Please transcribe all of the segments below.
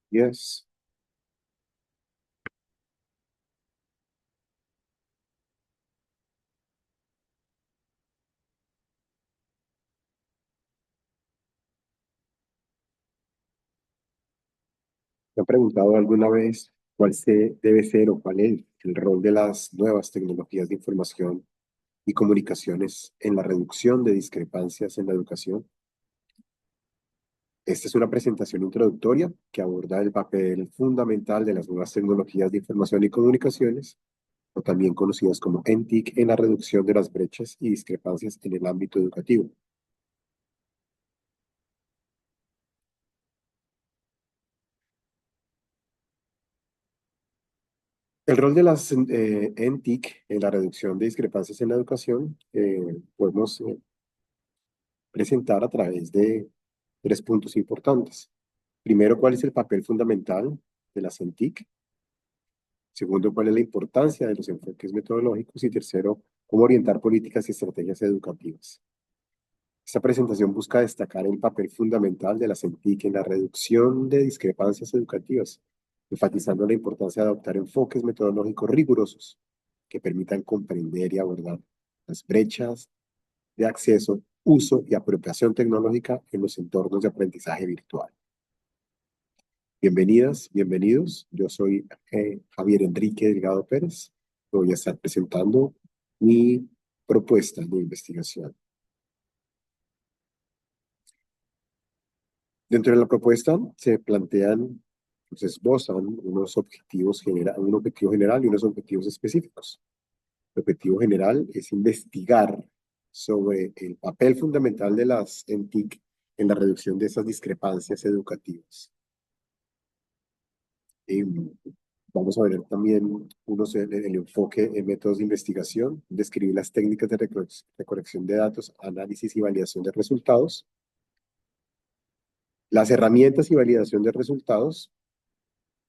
Yes. ¿Me han preguntado alguna vez cuál debe ser o cuál es el rol de las nuevas tecnologías de información y comunicaciones en la reducción de discrepancias en la educación? Esta es una presentación introductoria que aborda el papel fundamental de las nuevas tecnologías de información y comunicaciones, o también conocidas como NTIC, en la reducción de las brechas y discrepancias en el ámbito educativo. El rol de las NTIC en la reducción de discrepancias en la educación podemos presentar a través de tres puntos importantes. Primero, ¿cuál es el papel fundamental de las NTIC? Segundo, ¿cuál es la importancia de los enfoques metodológicos? Y tercero, ¿cómo orientar políticas y estrategias educativas? Esta presentación busca destacar el papel fundamental de las NTIC en la reducción de discrepancias educativas, enfatizando la importancia de adoptar enfoques metodológicos rigurosos que permitan comprender y abordar las brechas de acceso, uso y apropiación tecnológica en los entornos de aprendizaje virtual. Bienvenidas, bienvenidos. Yo soy Javier Enrique Delgado Pérez. Voy a estar presentando mi propuesta de investigación. Dentro de la propuesta se plantean, se esbozan un objetivo general y unos objetivos específicos. El objetivo general es investigar sobre el papel fundamental de las NTIC en la reducción de esas discrepancias educativas. Y vamos a ver también el enfoque en métodos de investigación, describir las técnicas de recolección de datos, análisis y validación de resultados, las herramientas y validación de resultados,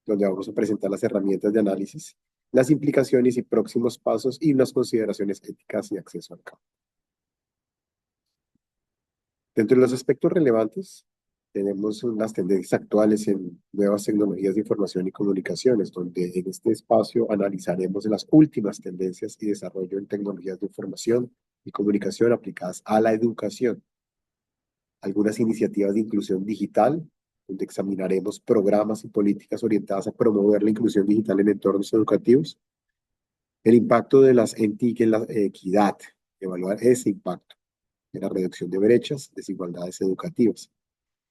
donde vamos a presentar las herramientas de análisis, las implicaciones y próximos pasos y unas consideraciones éticas y acceso al campo. Dentro de los aspectos relevantes, tenemos las tendencias actuales en nuevas tecnologías de información y comunicaciones, donde en este espacio analizaremos las últimas tendencias y desarrollo en tecnologías de información y comunicación aplicadas a la educación. Algunas iniciativas de inclusión digital, donde examinaremos programas y políticas orientadas a promover la inclusión digital en entornos educativos. El impacto de las ENTIC en la equidad, evaluar ese impacto en la reducción de brechas, desigualdades educativas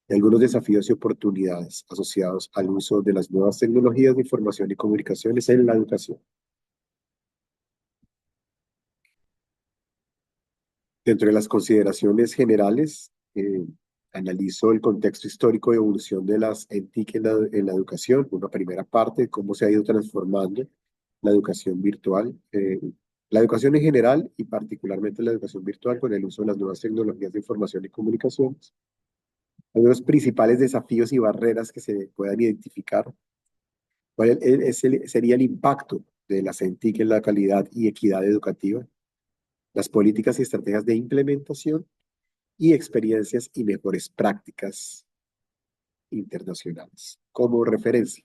y algunos desafíos y oportunidades asociados al uso de las nuevas tecnologías de información y comunicaciones en la educación. Dentro de las consideraciones generales, analizo el contexto histórico de evolución de las ENTIC en la educación, una primera parte, cómo se ha ido transformando la educación virtual, la educación en general y particularmente la educación virtual con el uso de las nuevas tecnologías de información y comunicaciones. Algunos principales desafíos y barreras que se puedan identificar. Sería el impacto de la CENTIC en la calidad y equidad educativa, las políticas y estrategias de implementación y experiencias y mejores prácticas internacionales como referencia?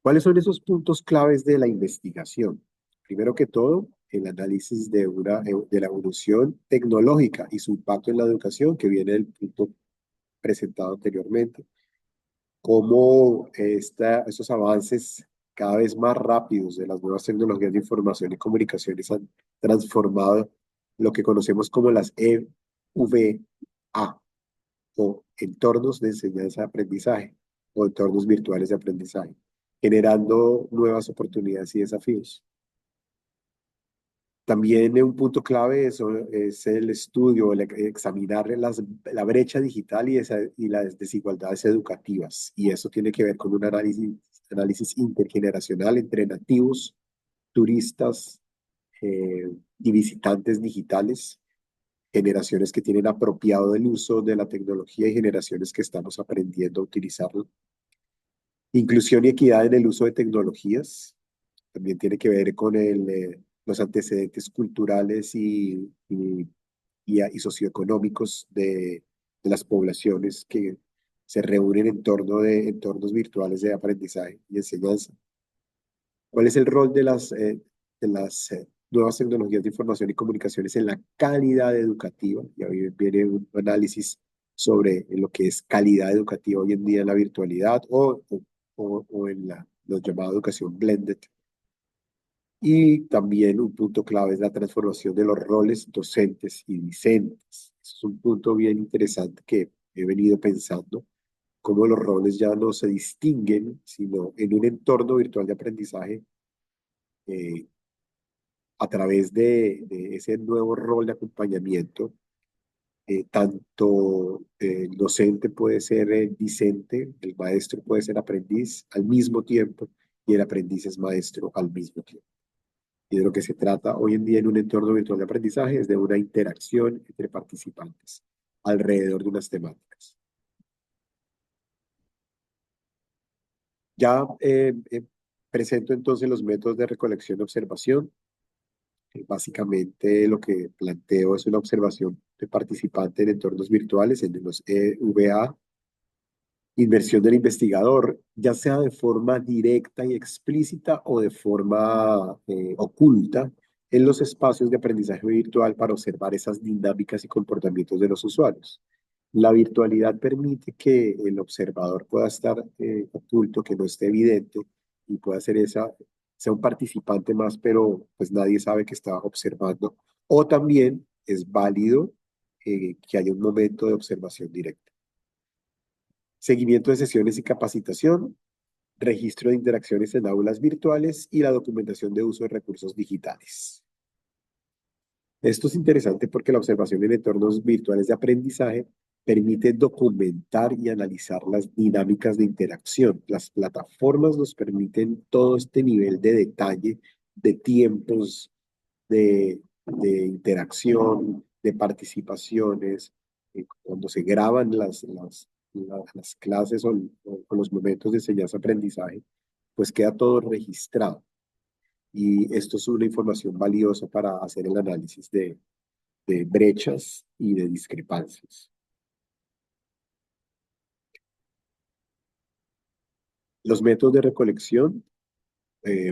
¿Cuáles son esos puntos claves de la investigación? Primero que todo, el análisis de la evolución tecnológica y su impacto en la educación, que viene del punto presentado anteriormente. Cómo estos avances cada vez más rápidos de las nuevas tecnologías de información y comunicaciones han transformado lo que conocemos como las EVA, o entornos de enseñanza de aprendizaje, o entornos virtuales de aprendizaje, generando nuevas oportunidades y desafíos. También un punto clave es el estudio, examinar la brecha digital y las desigualdades educativas. Y eso tiene que ver con un análisis intergeneracional entre nativos, turistas y visitantes digitales, generaciones que tienen apropiado el uso de la tecnología y generaciones que estamos aprendiendo a utilizarlo. Inclusión y equidad en el uso de tecnologías. También tiene que ver con los antecedentes culturales y socioeconómicos de las poblaciones que se reúnen en torno de entornos virtuales de aprendizaje y enseñanza. ¿Cuál es el rol de las nuevas tecnologías de información y comunicaciones en la calidad educativa? Y ahí viene un análisis sobre lo que es calidad educativa hoy en día en la virtualidad o en la llamada educación blended. Y también un punto clave es la transformación de los roles docentes y discentes. Eso es un punto bien interesante que he venido pensando, cómo los roles ya no se distinguen, sino en un entorno virtual de aprendizaje, eh, a través de ese nuevo rol de acompañamiento, tanto el docente puede ser discente, el maestro puede ser aprendiz al mismo tiempo y el aprendiz es maestro al mismo tiempo. Y de lo que se trata hoy en día en un entorno virtual de aprendizaje es de una interacción entre participantes alrededor de unas temáticas. Ya presento entonces los métodos de recolección y observación. Básicamente lo que planteo es una observación de participante en entornos virtuales, en los EVA, inversión del investigador, ya sea de forma directa y explícita o de forma oculta en los espacios de aprendizaje virtual para observar esas dinámicas y comportamientos de los usuarios. La virtualidad permite que el observador pueda estar oculto, que no esté evidente y pueda ser sea un participante más, pero pues nadie sabe que está observando. O también es válido que haya un momento de observación directa. Seguimiento de sesiones y capacitación, registro de interacciones en aulas virtuales y la documentación de uso de recursos digitales. Esto es interesante porque la observación en entornos virtuales de aprendizaje permite documentar y analizar las dinámicas de interacción. Las plataformas nos permiten todo este nivel de detalle, de tiempos, de interacción, de participaciones, cuando se graban las clases o los momentos de enseñanza-aprendizaje, pues queda todo registrado. Y esto es una información valiosa para hacer el análisis de brechas y de discrepancias. Los métodos de recolección,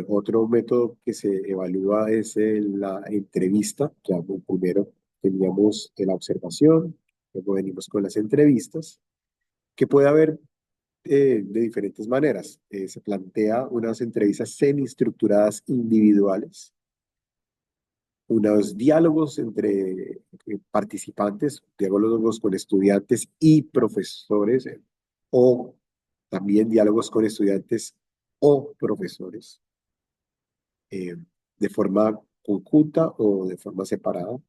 otro método que se evalúa es la entrevista. Ya primero teníamos la observación, luego venimos con las entrevistas, que puede haber de diferentes maneras. Se plantea unas entrevistas semi-estructuradas individuales, unos diálogos entre participantes, diálogos con estudiantes y profesores, o también diálogos con estudiantes o profesores, eh, de forma conjunta o de forma separada.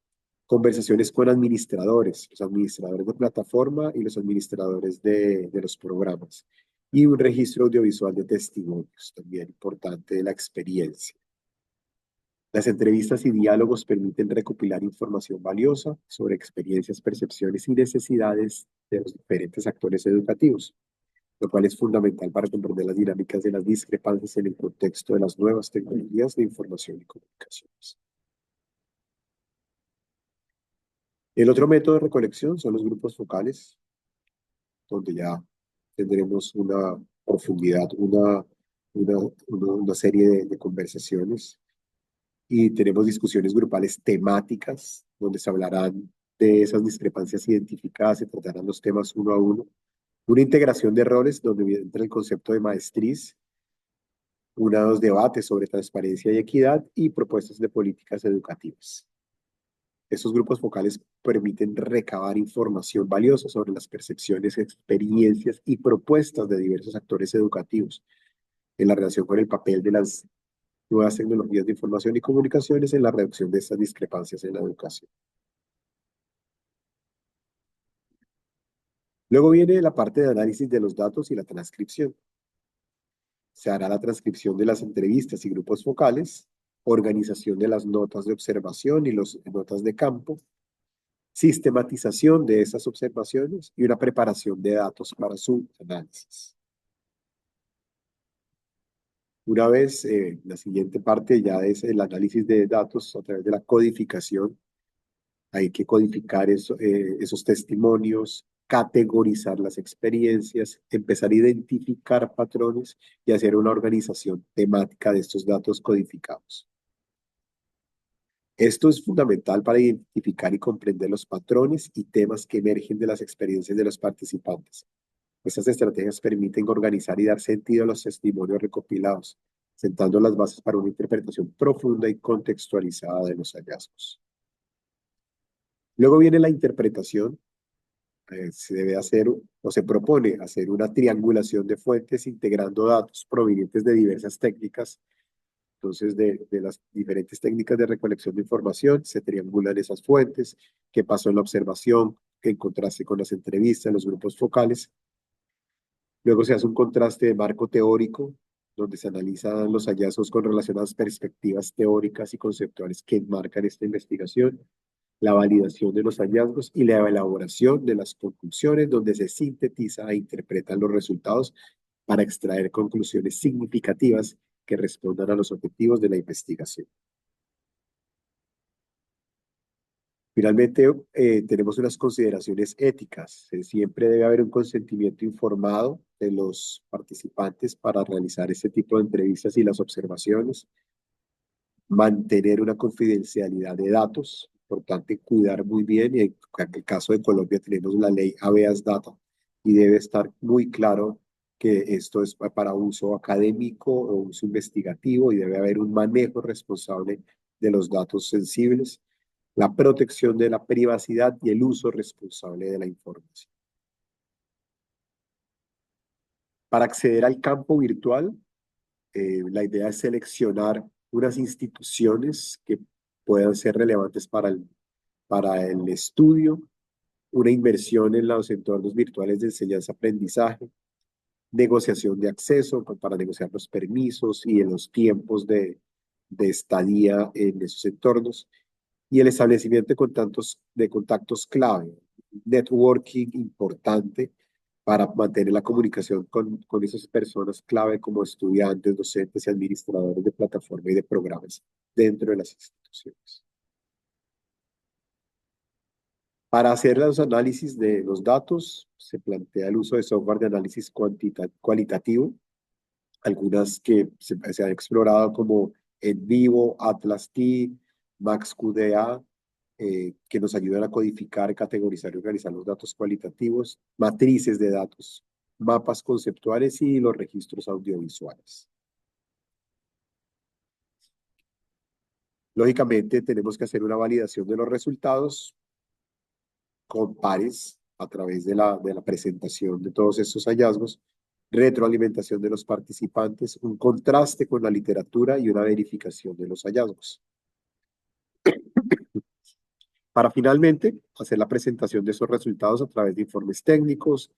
Conversaciones con administradores, los administradores de plataforma y los administradores de los programas. Y un registro audiovisual de testimonios, también importante de la experiencia. Las entrevistas y diálogos permiten recopilar información valiosa sobre experiencias, percepciones y necesidades de los diferentes actores educativos, lo cual es fundamental para comprender las dinámicas de las discrepancias en el contexto de las nuevas tecnologías de información y comunicaciones. El otro método de recolección son los grupos focales, donde ya tendremos una profundidad, una serie de conversaciones y tenemos discusiones grupales temáticas, donde se hablarán de esas discrepancias identificadas, se tratarán los temas uno a uno. Una integración de roles, donde entra el concepto de maestriz, unos debates sobre transparencia y equidad y propuestas de políticas educativas. Estos grupos focales permiten recabar información valiosa sobre las percepciones, experiencias y propuestas de diversos actores educativos en la relación con el papel de las nuevas tecnologías de información y comunicaciones en la reducción de estas discrepancias en la educación. Luego viene la parte de análisis de los datos y la transcripción. Se hará la transcripción de las entrevistas y grupos focales, organización de las notas de observación y las notas de campo, sistematización de esas observaciones y una preparación de datos para su análisis. Una vez, la siguiente parte ya es el análisis de datos a través de la codificación. Hay que codificar esos testimonios, categorizar las experiencias, empezar a identificar patrones y hacer una organización temática de estos datos codificados. Esto es fundamental para identificar y comprender los patrones y temas que emergen de las experiencias de los participantes. Estas estrategias permiten organizar y dar sentido a los testimonios recopilados, sentando las bases para una interpretación profunda y contextualizada de los hallazgos. Luego viene la interpretación. Se debe hacer o se propone hacer una triangulación de fuentes integrando datos provenientes de diversas técnicas. Entonces, de las diferentes técnicas de recolección de información, se triangulan esas fuentes, qué pasó en la observación, qué contraste con las entrevistas, los grupos focales. Luego se hace un contraste de marco teórico, donde se analizan los hallazgos con relación a las perspectivas teóricas y conceptuales que enmarcan esta investigación, la validación de los hallazgos y la elaboración de las conclusiones, donde se sintetiza e interpretan los resultados para extraer conclusiones significativas que respondan a los objetivos de la investigación. Finalmente, tenemos unas consideraciones éticas. Siempre debe haber un consentimiento informado de los participantes para realizar este tipo de entrevistas y las observaciones. Mantener una confidencialidad de datos, importante cuidar muy bien, y en el caso de Colombia tenemos la ley Habeas Data, y debe estar muy claro que esto es para uso académico o uso investigativo, y debe haber un manejo responsable de los datos sensibles, la protección de la privacidad y el uso responsable de la información. Para acceder al campo virtual, la idea es seleccionar unas instituciones que puedan ser relevantes para el estudio, una inversión en los entornos virtuales de enseñanza-aprendizaje, negociación de acceso para negociar los permisos y en los tiempos de estadía en esos entornos, y el establecimiento de contactos clave, networking importante para mantener la comunicación con esas personas clave como estudiantes, docentes y administradores de plataforma y de programas dentro de las instituciones. Para hacer los análisis de los datos, se plantea el uso de software de análisis cualitativo, algunas que se han explorado como NVivo, Atlas-T, MaxQDA, que nos ayudan a codificar, categorizar y organizar los datos cualitativos, matrices de datos, mapas conceptuales y los registros audiovisuales. Lógicamente, tenemos que hacer una validación de los resultados con pares a través de la presentación de todos estos hallazgos, retroalimentación de los participantes, un contraste con la literatura y una verificación de los hallazgos. Para finalmente hacer la presentación de esos resultados a través de informes técnicos,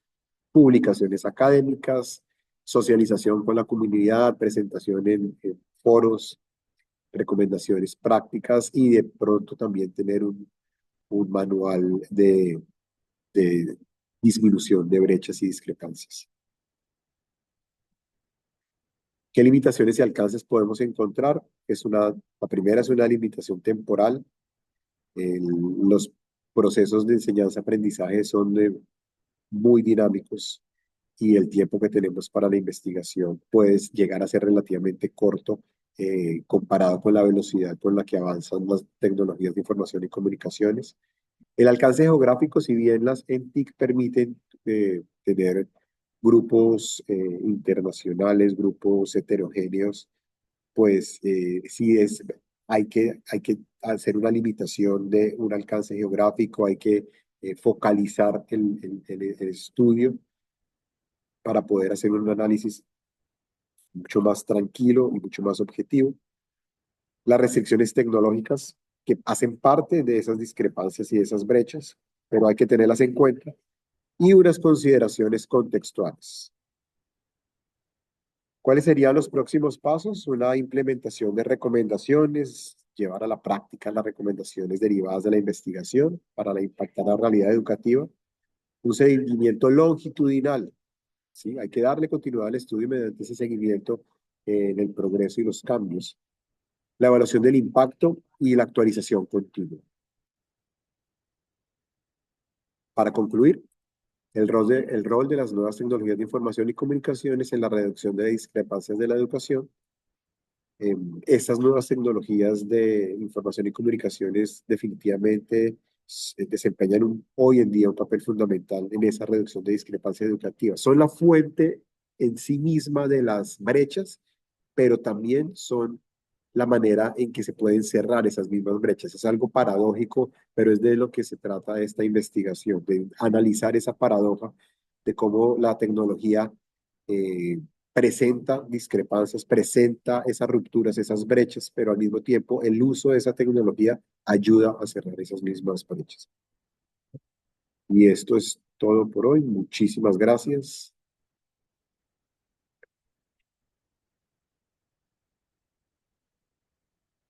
publicaciones académicas, socialización con la comunidad, presentación en foros, recomendaciones prácticas y de pronto también tener un manual de disminución de brechas y discrepancias. ¿Qué limitaciones y alcances podemos encontrar? La primera es una limitación temporal. Los procesos de enseñanza-aprendizaje son muy dinámicos y el tiempo que tenemos para la investigación puede llegar a ser relativamente corto comparado con la velocidad con la que avanzan las tecnologías de información y comunicaciones. El alcance geográfico, si bien las NTIC permiten tener grupos internacionales, grupos heterogéneos, pues sí hay que hacer una limitación de un alcance geográfico, hay que focalizar el estudio para poder hacer un análisis mucho más tranquilo y mucho más objetivo. Las restricciones tecnológicas que hacen parte de esas discrepancias y de esas brechas, pero hay que tenerlas en cuenta. Y unas consideraciones contextuales. ¿Cuáles serían los próximos pasos? Una implementación de recomendaciones, llevar a la práctica las recomendaciones derivadas de la investigación para impactar la realidad educativa. Un seguimiento longitudinal, ¿sí? Hay que darle continuidad al estudio mediante ese seguimiento en el progreso y los cambios. La evaluación del impacto y la actualización continua. Para concluir, El rol de las nuevas tecnologías de información y comunicaciones en la reducción de discrepancias de la educación. Estas nuevas tecnologías de información y comunicaciones definitivamente desempeñan hoy en día un papel fundamental en esa reducción de discrepancias educativas. Son la fuente en sí misma de las brechas, pero también son la manera en que se pueden cerrar esas mismas brechas. Es algo paradójico, pero es de lo que se trata esta investigación, de analizar esa paradoja de cómo la tecnología eh, presenta discrepancias, presenta esas rupturas, esas brechas, pero al mismo tiempo el uso de esa tecnología ayuda a cerrar esas mismas brechas. Y esto es todo por hoy. Muchísimas gracias.